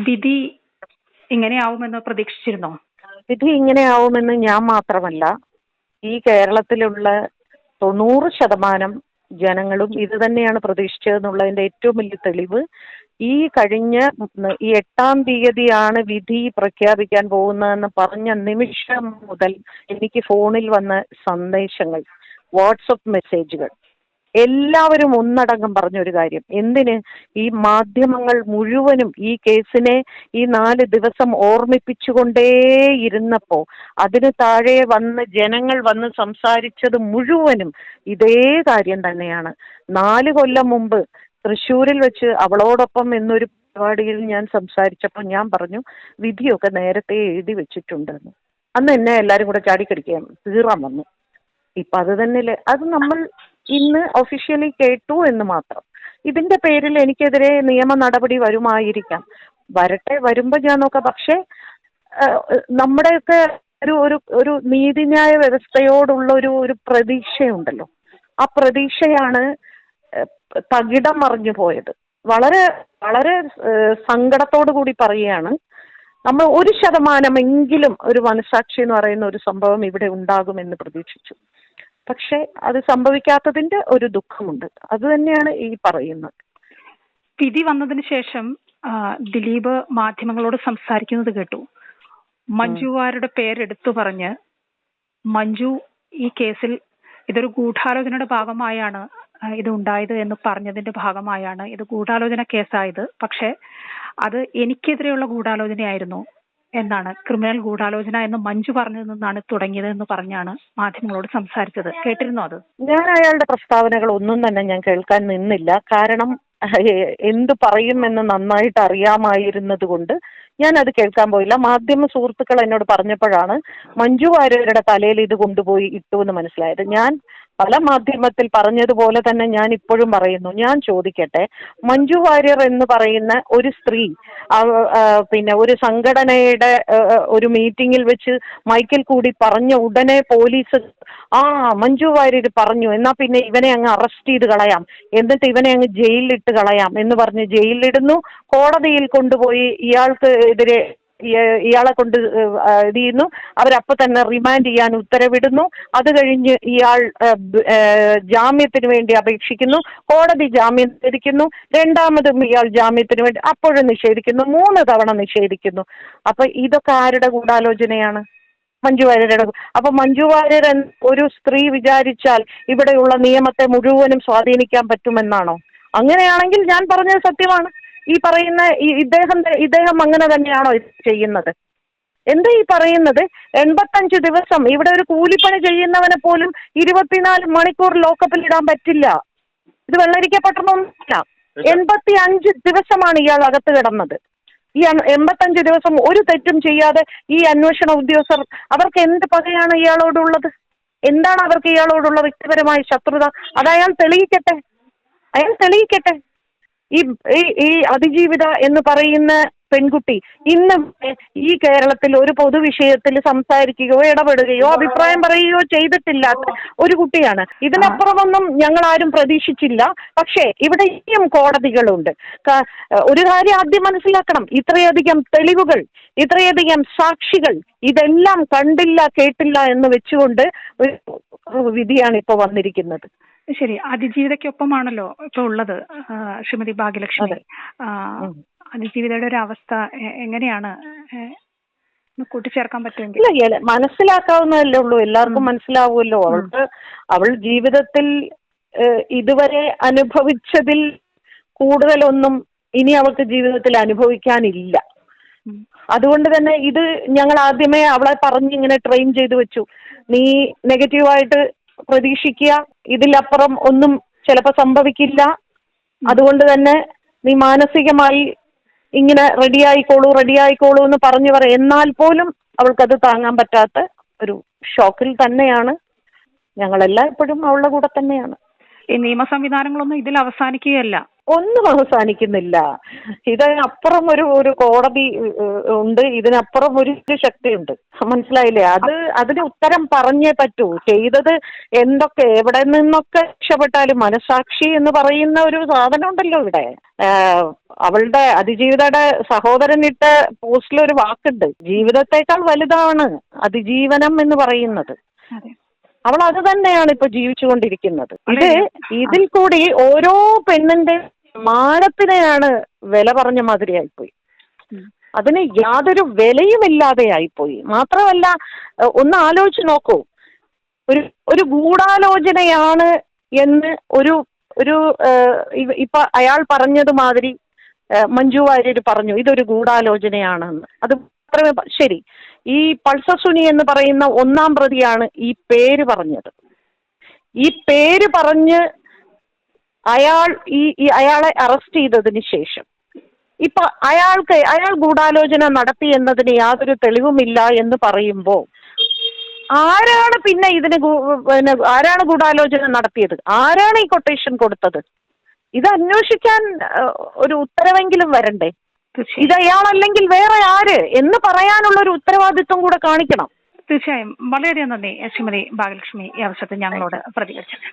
വിധി ഇങ്ങനെയാവുമെന്ന് പ്രതീക്ഷിച്ചിരുന്നോ? വിധി ഇങ്ങനെയാവുമെന്ന് ഞാൻ മാത്രമല്ല, ഈ കേരളത്തിലുള്ള 90% ജനങ്ങളും ഇത് തന്നെയാണ് പ്രതീക്ഷിച്ചതെന്നുള്ളതിന്റെ ഏറ്റവും വലിയ തെളിവ് ഈ കഴിഞ്ഞ ഈ 8-ാം തീയതിയാണ് വിധി പ്രഖ്യാപിക്കാൻ പോകുന്നതെന്ന് പറഞ്ഞ നിമിഷം മുതൽ എനിക്ക് ഫോണിൽ വന്ന സന്ദേശങ്ങൾ, വാട്സപ്പ് മെസ്സേജുകൾ, എല്ലാവരും ഒന്നടങ്കം പറഞ്ഞൊരു കാര്യം, എന്തിന് ഈ മാധ്യമങ്ങൾ മുഴുവനും ഈ കേസിനെ ഈ 4 ദിവസം ഓർമ്മിപ്പിച്ചുകൊണ്ടേയിരുന്നപ്പോ അതിന് താഴെ വന്ന് ജനങ്ങൾ വന്ന് സംസാരിച്ചത് മുഴുവനും ഇതേ കാര്യം തന്നെയാണ്. 4 കൊല്ലം മുമ്പ് തൃശ്ശൂരിൽ വെച്ച് അവളോടൊപ്പം എന്നൊരു പരിപാടിയിൽ ഞാൻ സംസാരിച്ചപ്പോൾ ഞാൻ പറഞ്ഞു, വിധിയൊക്കെ നേരത്തെ എഴുതി വെച്ചിട്ടുണ്ടെന്ന്. അന്ന് എന്നെ എല്ലാവരും കൂടെ ചാടിക്കടിക്കാൻ തീറാൻ വന്നു. ഇപ്പൊ അത് തന്നെയല്ലേ, അത് നമ്മൾ ഇന്ന് ഒഫീഷ്യലി കേട്ടു എന്ന് മാത്രം. ഇതിന്റെ പേരിൽ എനിക്കെതിരെ നിയമ നടപടി വരുമായിരിക്കാം, വരട്ടെ, വരുമ്പോ ഞാൻ നോക്കാം. പക്ഷെ നമ്മുടെയൊക്കെ ഒരു ഒരു ഒരു നീതിന്യായ വ്യവസ്ഥയോടുള്ള ഒരു പ്രതീക്ഷയുണ്ടല്ലോ, ആ പ്രതീക്ഷയാണ് തകിടം മറിഞ്ഞു പോയത്. വളരെ വളരെ സങ്കടത്തോടു കൂടി പറയുകയാണ്, നമ്മൾ 1% ഒരു മനസാക്ഷി എന്ന് പറയുന്ന ഒരു സംഭവം ഇവിടെ ഉണ്ടാകുമെന്ന് പ്രതീക്ഷിച്ചു. പക്ഷെ അത് സംഭവിക്കാത്തതിന്റെ ഒരു ദുഃഖമുണ്ട്. അത് തന്നെയാണ് ഈ പറയുന്നത്. വിധി വന്നതിന് ശേഷം ദിലീപ് മാധ്യമങ്ങളോട് സംസാരിക്കുന്നത് കേട്ടു. മഞ്ജു വാര്യരുടെ പേരെടുത്തു പറഞ്ഞ്, മഞ്ജു ഈ കേസിൽ ഇതൊരു ഗൂഢാലോചനയുടെ ഭാഗമായാണ് ഇത് ഉണ്ടായത് എന്ന് പറഞ്ഞതിന്റെ ഭാഗമായാണ് ഇത് ഗൂഢാലോചന കേസായത്. പക്ഷെ അത് എനിക്കെതിരെയുള്ള ഗൂഢാലോചനയായിരുന്നു എന്നാണ്, ക്രിമിനൽ ഗൂഢാലോചന എന്ന് മഞ്ജു പറഞ്ഞതിൽ നിന്നാണ് തുടങ്ങിയത് എന്ന് പറഞ്ഞാണ് മാധ്യമങ്ങളോട് സംസാരിച്ചത്. കേട്ടിരുന്നോ അത്? ഞാൻ അയാളുടെ പ്രസ്താവനകൾ ഒന്നും തന്നെ ഞാൻ കേൾക്കാൻ നിന്നില്ല. കാരണം എന്തു പറയുമെന്ന് നന്നായിട്ട് അറിയാമായിരുന്നത് കൊണ്ട് ഞാൻ അത് കേൾക്കാൻ പോയില്ല. മാധ്യമ സുഹൃത്തുക്കൾ എന്നോട് പറഞ്ഞപ്പോഴാണ് മഞ്ജു വാര്യരുടെ തലയിൽ ഇത് കൊണ്ടുപോയി ഇട്ടു എന്ന് മനസ്സിലായത്. ഞാൻ പല മാധ്യമത്തിൽ പറഞ്ഞതുപോലെ തന്നെ ഞാൻ ഇപ്പോഴും പറയുന്നു, ഞാൻ ചോദിക്കട്ടെ, മഞ്ജു വാര്യർ എന്ന് പറയുന്ന ഒരു സ്ത്രീ പിന്നെ ഒരു സംഘടനയുടെ ഒരു മീറ്റിംഗിൽ വെച്ച് മൈക്കിൽ കൂടി പറഞ്ഞ ഉടനെ പോലീസ് മഞ്ജു വാര്യർ പറഞ്ഞു, എന്നാ പിന്നെ ഇവനെ അങ്ങ് അറസ്റ്റ് ചെയ്ത് കളയാം, എന്നിട്ട് ഇവനെ അങ്ങ് ജയിലിലിട്ട് കളയാം എന്ന് പറഞ്ഞ് ജയിലിലിടുന്നു. കോടതിയിൽ കൊണ്ടുപോയി ഇയാളെ കൊണ്ട് ഇത് ചെയ്യുന്നു. അവരപ്പോൾ തന്നെ റിമാൻഡ് ചെയ്യാൻ ഉത്തരവിടുന്നു. അത് കഴിഞ്ഞ് ഇയാൾ ജാമ്യത്തിന് വേണ്ടി അപേക്ഷിക്കുന്നു. കോടതി ജാമ്യം നിഷേധിക്കുന്നു. രണ്ടാമതും ഇയാൾ ജാമ്യത്തിന് വേണ്ടി അപ്പോഴും നിഷേധിക്കുന്നു. 3 തവണ നിഷേധിക്കുന്നു. അപ്പൊ ഇതൊക്കെ ആരുടെ ഗൂഢാലോചനയാണ്? മഞ്ജു വാര്യരുടെ. അപ്പൊ മഞ്ജു വാര്യർ ഒരു സ്ത്രീ വിചാരിച്ചാൽ ഇവിടെയുള്ള നിയമത്തെ മുഴുവനും സ്വാധീനിക്കാൻ പറ്റുമെന്നാണോ? അങ്ങനെയാണെങ്കിൽ ഞാൻ പറഞ്ഞത് സത്യമാണ്. ഈ പറയുന്ന ഇദ്ദേഹം അങ്ങനെ തന്നെയാണോ ചെയ്യുന്നത്? എന്താ ഈ പറയുന്നത്? 85 ദിവസം ഇവിടെ ഒരു കൂലിപ്പണി ചെയ്യുന്നവനെ പോലും 24 മണിക്കൂർ ലോക്കപ്പിൽ ഇടാൻ പറ്റില്ല. ഇത് വെള്ളരിക്കപ്പെട്ടൊന്നുമില്ല. 85 ദിവസമാണ് ഇയാൾ അകത്ത് കിടന്നത്. ഈ 85 ദിവസം ഒരു തെറ്റും ചെയ്യാതെ ഈ അന്വേഷണ ഉദ്യോഗസ്ഥർ, അവർക്ക് എന്ത് പകയാണ് ഇയാളോടുള്ളത്? എന്താണ് അവർക്ക് ഇയാളോടുള്ള വ്യക്തിപരമായ ശത്രുത? അത് അയാൾ തെളിയിക്കട്ടെ. ഈ അതിജീവിത എന്ന് പറയുന്ന പെൺകുട്ടി ഇന്ന് ഈ കേരളത്തിൽ ഒരു പൊതുവിഷയത്തിൽ സംസാരിക്കുകയോ ഇടപെടുകയോ അഭിപ്രായം പറയുകയോ ചെയ്തിട്ടില്ലാത്ത ഒരു കുട്ടിയാണ്. ഇതിനപ്പുറമൊന്നും ഞങ്ങൾ ആരും പ്രതീക്ഷിച്ചില്ല. പക്ഷേ ഇവിടെ ഇനിയും കോടതികളുണ്ട്. ഒരു കാര്യം ആദ്യം മനസ്സിലാക്കണം, ഇത്രയധികം തെളിവുകൾ, ഇത്രയധികം സാക്ഷികൾ, ഇതെല്ലാം കണ്ടില്ല കേട്ടില്ല എന്ന് വെച്ചുകൊണ്ട് ഒരു വിധിയാണ് ഇപ്പോൾ വന്നിരിക്കുന്നത്. ശരി, അതിജീവിതയ്ക്കൊപ്പമാണല്ലോ ഇപ്പൊ ഉള്ളത് ശ്രീമതി ഭാഗ്യലക്ഷ്മി. അതിജീവിതയുടെ ഒരു അവസ്ഥ എങ്ങനെയാണ് കൂട്ടിച്ചേർക്കാൻ പറ്റുമെങ്കിൽ? ഇല്ല, മനസ്സിലാക്കാവുന്നതല്ലേ ഉള്ളൂ, എല്ലാവർക്കും മനസ്സിലാവുമല്ലോ. അവൾ ജീവിതത്തിൽ ഇതുവരെ അനുഭവിച്ചതിൽ കൂടുതലൊന്നും ഇനി അവൾക്ക് ജീവിതത്തിൽ അനുഭവിക്കാനില്ല. അതുകൊണ്ട് തന്നെ ഇത് ഞങ്ങൾ ആദ്യമേ അവളെ പറഞ്ഞിങ്ങനെ ട്രെയിൻ ചെയ്തു വെച്ചു. നീ നെഗറ്റീവായിട്ട് പ്രതീക്ഷിക്കുക, ഇതിലപ്പുറം ഒന്നും ചിലപ്പോൾ സംഭവിക്കില്ല. അതുകൊണ്ട് തന്നെ നീ മാനസികമായി ഇങ്ങനെ റെഡിയായിക്കോളൂ എന്ന് പറഞ്ഞു പറയും. എന്നാൽ പോലും അവൾക്കത് താങ്ങാൻ പറ്റാത്ത ഒരു ഷോക്കിൽ തന്നെയാണ്. ഞങ്ങളെല്ലാം ഇപ്പോഴും അവളുടെ കൂടെ തന്നെയാണ്. ഈ നിയമ സംവിധാനങ്ങളൊന്നും ഇതിൽ അവസാനിക്കുകയല്ല. ഒന്നും അവസാനിക്കുന്നില്ല. ഇതിനപ്പുറം ഒരു കോടതി ഉണ്ട്, ഇതിനപ്പുറം ഒരു ശക്തിയുണ്ട്. മനസ്സിലായില്ലേ? അതിന് ഉത്തരം പറഞ്ഞേ പറ്റൂ. ചെയ്തത് എന്തൊക്കെ എവിടെ നിന്നൊക്കെ രക്ഷപ്പെട്ടാലും മനസാക്ഷി എന്ന് പറയുന്ന ഒരു സാധനം ഉണ്ടല്ലോ ഇവിടെ. അവളുടെ അതിജീവിതയുടെ സഹോദരനിട്ട പോസ്റ്റിലൊരു വാക്കുണ്ട്, ജീവിതത്തെക്കാൾ വലുതാണ് അതിജീവനം എന്ന് പറയുന്നത്. അവൾ അത് തന്നെയാണ് ഇപ്പൊ ജീവിച്ചുകൊണ്ടിരിക്കുന്നത്. ഇതിൽ കൂടി ഓരോ പെണ്ണിന്റെ മാനത്തിനെയാണ് വില പറഞ്ഞ മാതിരിയായിപ്പോയി. അതിന് യാതൊരു വിലയുമില്ലാതെ ആയിപ്പോയി. മാത്രമല്ല, ഒന്ന് ആലോചിച്ച് നോക്കൂ, ഒരു ഗൂഢാലോചനയാണ് എന്ന് ഒരു ഇപ്പൊ അയാൾ പറഞ്ഞത് മാതിരി മഞ്ജു വാര്യർ പറഞ്ഞു ഇതൊരു ഗൂഢാലോചനയാണെന്ന്. അത് മാത്രമേ ശരി. ഈ പൾസർ സുനി എന്ന് പറയുന്ന 1-ാം പ്രതിയാണ് ഈ പേര് പറഞ്ഞത്. ഈ പേര് പറഞ്ഞ് അയാളെ അറസ്റ്റ് ചെയ്തതിന് ശേഷം ഇപ്പൊ അയാൾ ഗൂഢാലോചന നടത്തി എന്നതിന് യാതൊരു തെളിവുമില്ല എന്ന് പറയുമ്പോൾ ആരാണ് പിന്നെ ആരാണ് ഗൂഢാലോചന നടത്തിയത്? ആരാണ് ഈ കൊട്ടേഷൻ കൊടുത്തത്? ഇത് അന്വേഷിക്കാൻ ഒരു ഉത്തരവെങ്കിലും വരണ്ടേ? ഇത് അയാളല്ലെങ്കിൽ വേറെ ആര് എന്ന് പറയാനുള്ള ഒരു ഉത്തരവാദിത്വം കൂടെ കാണിക്കണം. തീർച്ചയായും. വളരെയധികം നന്ദി ശ്രീമതി ഭാഗ്യലക്ഷ്മി ഈ അവസരത്തിൽ ഞങ്ങളോട് പ്രതികരിച്ചത്.